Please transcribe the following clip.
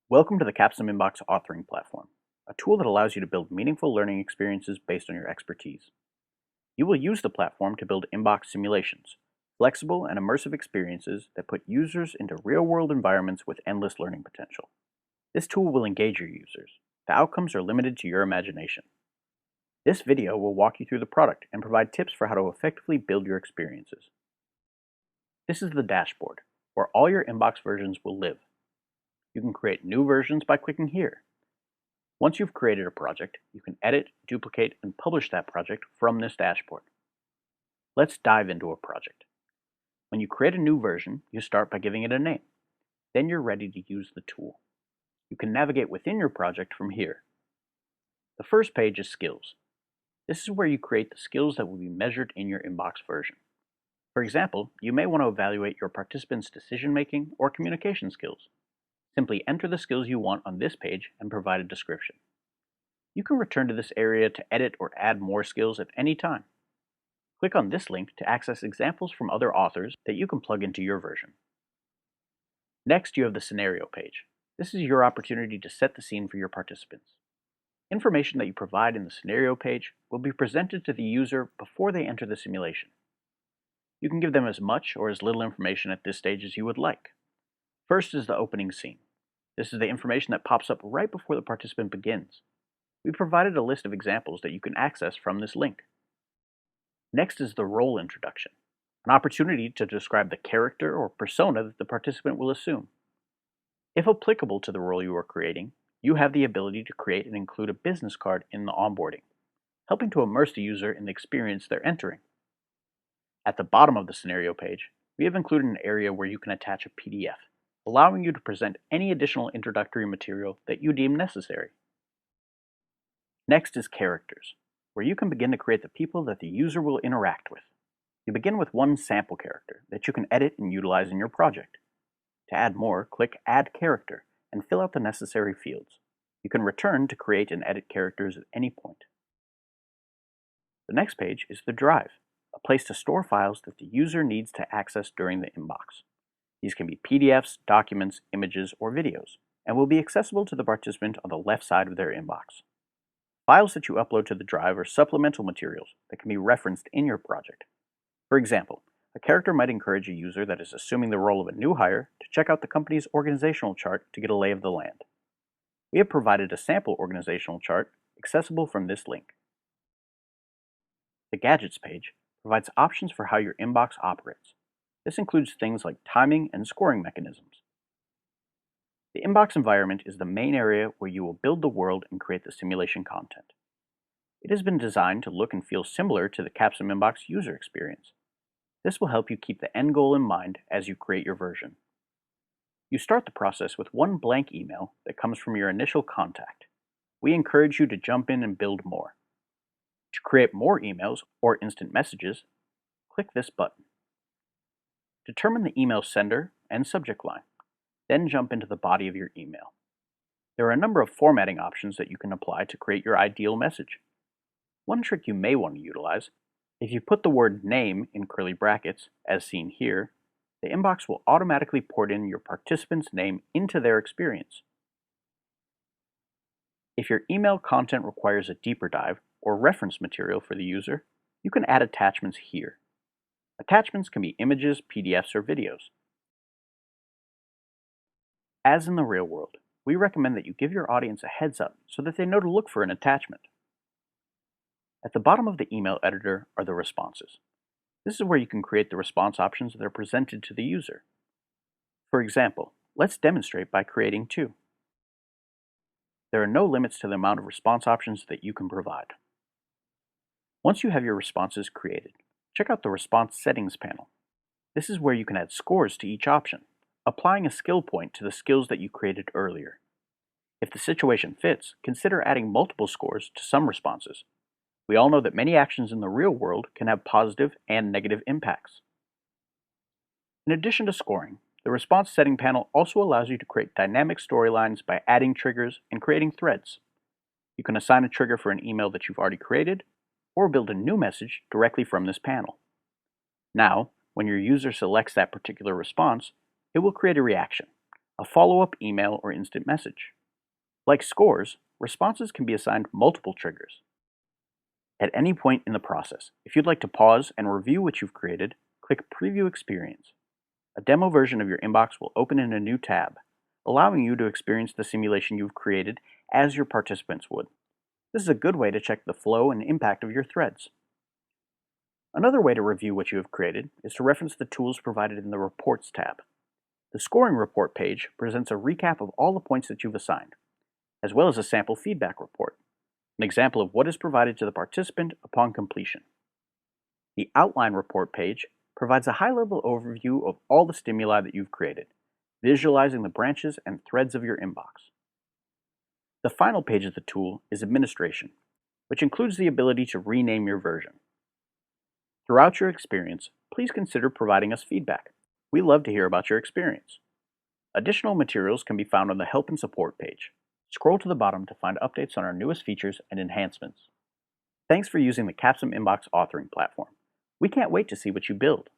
Welcome to the CapsimInbox authoring platform, a tool that allows you to build meaningful learning experiences based on your expertise. You will use the platform to build inbox simulations, flexible and immersive experiences that put users into real-world environments with endless learning potential. This tool will engage your users. The outcomes are limited to your imagination. This video will walk you through the product and provide tips for how to effectively build your experiences. This is the dashboard, where all your inbox versions will live. You can create new versions by clicking here. Once you've created a project, you can edit, duplicate, and publish that project from this dashboard. Let's dive into a project. When you create a new version, you start by giving it a name. Then you're ready to use the tool. You can navigate within your project from here. The first page is Skills. This is where you create the skills that will be measured in your inbox version. For example, you may want to evaluate your participants' decision-making or communication skills. Simply enter the skills you want on this page and provide a description. You can return to this area to edit or add more skills at any time. Click on this link to access examples from other authors that you can plug into your version. Next, you have the Scenario page. This is your opportunity to set the scene for your participants. Information that you provide in the Scenario page will be presented to the user before they enter the simulation. You can give them as much or as little information at this stage as you would like. First is the opening scene. This is the information that pops up right before the participant begins. We provided a list of examples that you can access from this link. Next is the role introduction, an opportunity to describe the character or persona that the participant will assume. If applicable to the role you are creating, you have the ability to create and include a business card in the onboarding, helping to immerse the user in the experience they're entering. At the bottom of the scenario page, we have included an area where you can attach a PDF, allowing you to present any additional introductory material that you deem necessary. Next is Characters, where you can begin to create the people that the user will interact with. You begin with one sample character that you can edit and utilize in your project. To add more, click Add Character and fill out the necessary fields. You can return to create and edit characters at any point. The next page is the Drive, a place to store files that the user needs to access during the inbox. These can be PDFs, documents, images, or videos, and will be accessible to the participant on the left side of their inbox. Files that you upload to the drive are supplemental materials that can be referenced in your project. For example, a character might encourage a user that is assuming the role of a new hire to check out the company's organizational chart to get a lay of the land. We have provided a sample organizational chart accessible from this link. The Gadgets page provides options for how your inbox operates. This includes things like timing and scoring mechanisms. The inbox environment is the main area where you will build the world and create the simulation content. It has been designed to look and feel similar to the CapsimInbox user experience. This will help you keep the end goal in mind as you create your version. You start the process with one blank email that comes from your initial contact. We encourage you to jump in and build more. To create more emails or instant messages, click this button. Determine the email sender and subject line, then jump into the body of your email. There are a number of formatting options that you can apply to create your ideal message. One trick you may want to utilize: if you put the word name in curly brackets, as seen here, the inbox will automatically port in your participant's name into their experience. If your email content requires a deeper dive or reference material for the user, you can add attachments here. Attachments can be images, PDFs, or videos. As in the real world, we recommend that you give your audience a heads up so that they know to look for an attachment. At the bottom of the email editor are the responses. This is where you can create the response options that are presented to the user. For example, let's demonstrate by creating 2. There are no limits to the amount of response options that you can provide. Once you have your responses created, check out the Response Settings panel. This is where you can add scores to each option, applying a skill point to the skills that you created earlier. If the situation fits, consider adding multiple scores to some responses. We all know that many actions in the real world can have positive and negative impacts. In addition to scoring, the Response Setting panel also allows you to create dynamic storylines by adding triggers and creating threads. You can assign a trigger for an email that you've already created, or build a new message directly from this panel. Now, when your user selects that particular response, it will create a reaction, a follow-up email or instant message. Like scores, responses can be assigned multiple triggers. At any point in the process, if you'd like to pause and review what you've created, click Preview Experience. A demo version of your inbox will open in a new tab, allowing you to experience the simulation you've created as your participants would. This is a good way to check the flow and impact of your threads. Another way to review what you have created is to reference the tools provided in the Reports tab. The Scoring Report page presents a recap of all the points that you've assigned, as well as a sample feedback report, an example of what is provided to the participant upon completion. The Outline Report page provides a high-level overview of all the stimuli that you've created, visualizing the branches and threads of your inbox. The final page of the tool is Administration, which includes the ability to rename your version. Throughout your experience, please consider providing us feedback. We love to hear about your experience. Additional materials can be found on the Help and Support page. Scroll to the bottom to find updates on our newest features and enhancements. Thanks for using the CapsimInbox authoring platform. We can't wait to see what you build.